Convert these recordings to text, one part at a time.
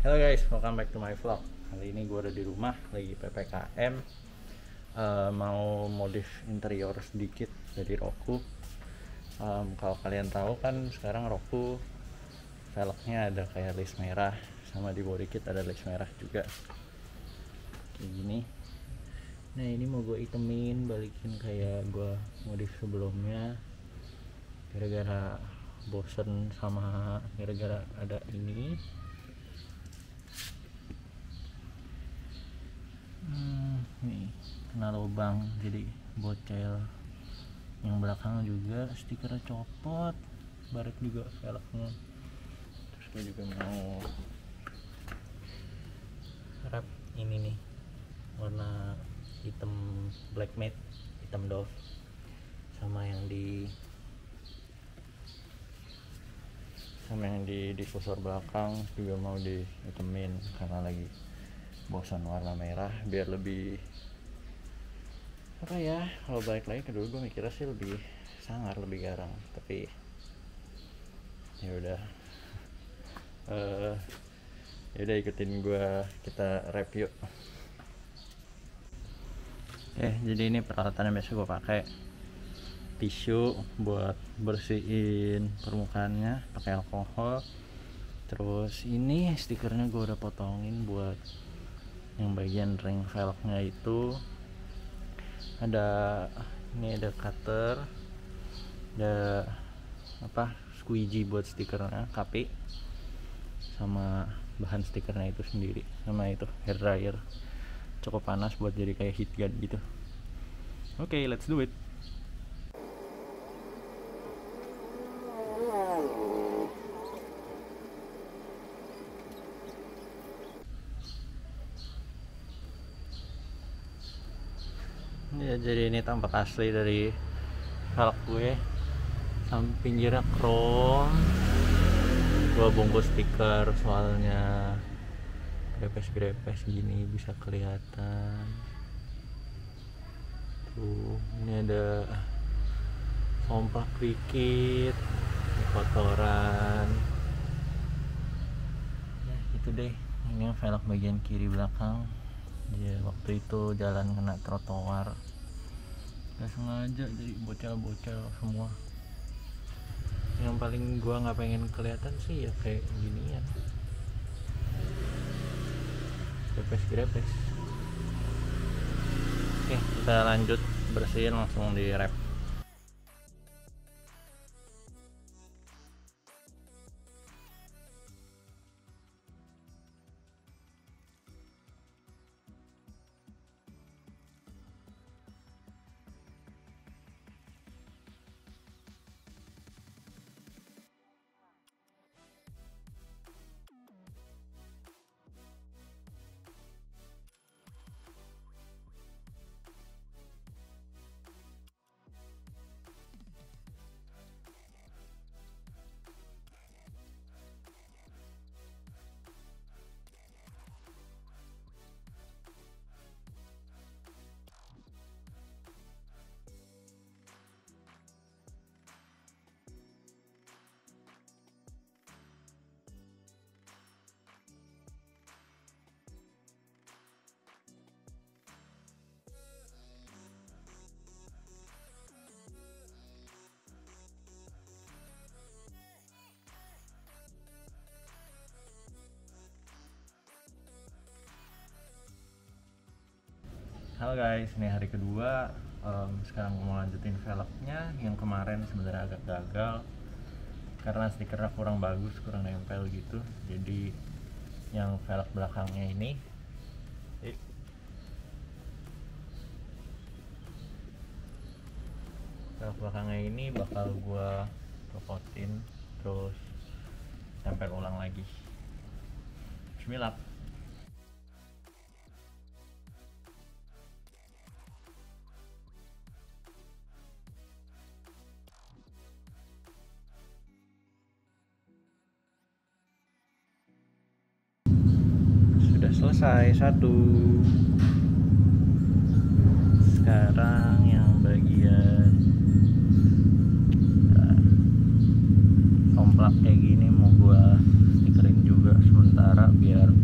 Halo guys, welcome back to my vlog. Kali ini gue ada di rumah, lagi PPKM. Mau modif interior sedikit dari Roku. Kalau kalian tahu kan sekarang Roku velgnya ada kayak list merah, sama di body kit ada list merah juga. Kayak gini. Nah ini mau gue itemin, balikin kayak gue modif sebelumnya. Gara-gara bosen sama gara-gara ada ini. Nih kena lubang jadi bocel. Yang belakang juga stikernya copot, baret juga velgnya. Terus gue juga mau wrap ini nih warna hitam black matte, hitam Dove, sama yang di difusor belakang juga mau dihitemin karena lagi bosan warna merah, biar lebih apa ya, kalau balik lagi ke dulu gue mikirnya sih lebih sangar, lebih garang, tapi ya udah ikutin gue, kita wrap yuk. Jadi ini peralatan yang biasa gue pakai: tisu buat bersihin permukaannya pakai alkohol, terus ini stikernya gue udah potongin buat yang bagian ring velgnya itu. Ada cutter, ada squeegee buat stikernya, KP, sama bahan stikernya itu sendiri, sama itu hair dryer cukup panas buat jadi kayak heat gun gitu. Oke, let's do it. Ya, jadi ini tampak asli dari velg gue. Samping pinggirnya chrome, gue bungkus stiker soalnya grepes-grepes gini bisa kelihatan tuh. Ini ada sompak dikit, kotoran ya, itu deh. Ini velg bagian kiri belakang. Ya, waktu itu jalan kena trotoar, nggak sengaja jadi bocel-bocel semua. Yang paling gua nggak pengen kelihatan sih ya kayak gini ya, grepes-grepes. Oke, kita lanjut bersihin, langsung di wrap. Halo guys, ini hari kedua. Sekarang mau lanjutin velgnya. Yang kemarin sebenarnya agak gagal karena stikernya kurang bagus, kurang nempel gitu. Jadi yang velg belakangnya ini bakal gua copotin terus tempel ulang lagi. Bismillah. Selesai satu. Sekarang yang bagian somplak kayak gini mau gua stikerin juga sementara biar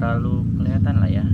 terlalu kelihatan lah ya.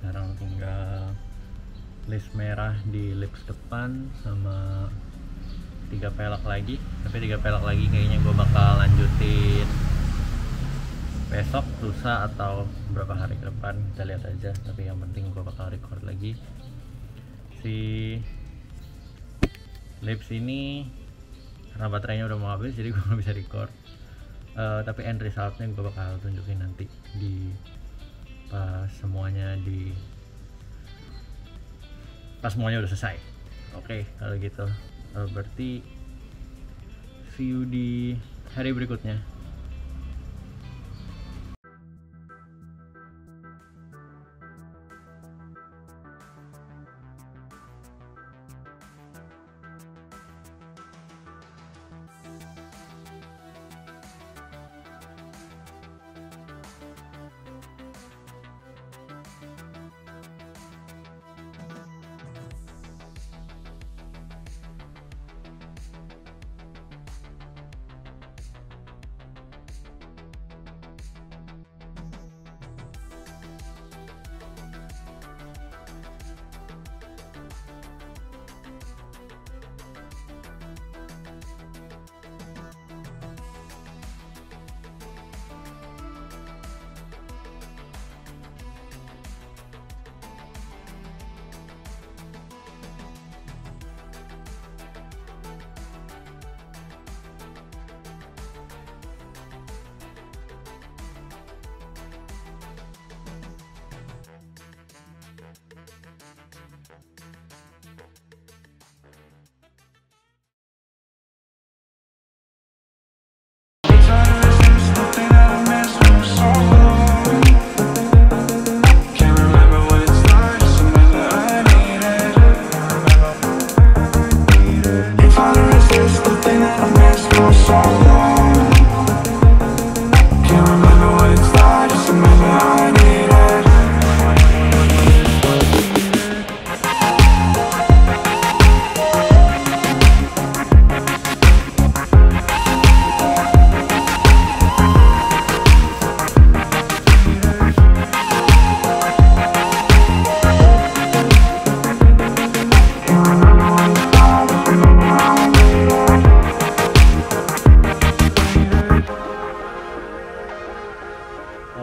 Sekarang tinggal list merah di lips depan sama 3 pelek lagi, tapi 3 pelek lagi kayaknya gue bakal lanjutin besok, lusa, atau beberapa hari ke depan, kita lihat aja. Tapi yang penting gue bakal record lagi. Si lips ini karena baterainya udah mau habis jadi gue nggak bisa record, tapi end resultnya gue bakal tunjukin nanti di pas semuanya udah selesai. Oke, kalau gitu berarti see you di hari berikutnya.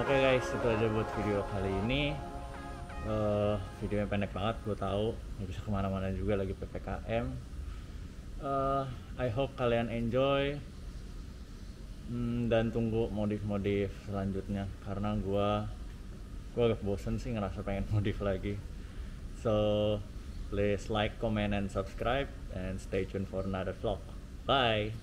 Oke guys, itu aja buat video kali ini. Videonya pendek banget, gue tahu nggak bisa kemana-mana juga lagi PPKM. I hope kalian enjoy, dan tunggu modif-modif selanjutnya karena gue agak bosen sih ngerasa pengen modif lagi. So please like, comment, and subscribe, and stay tuned for another vlog. Bye.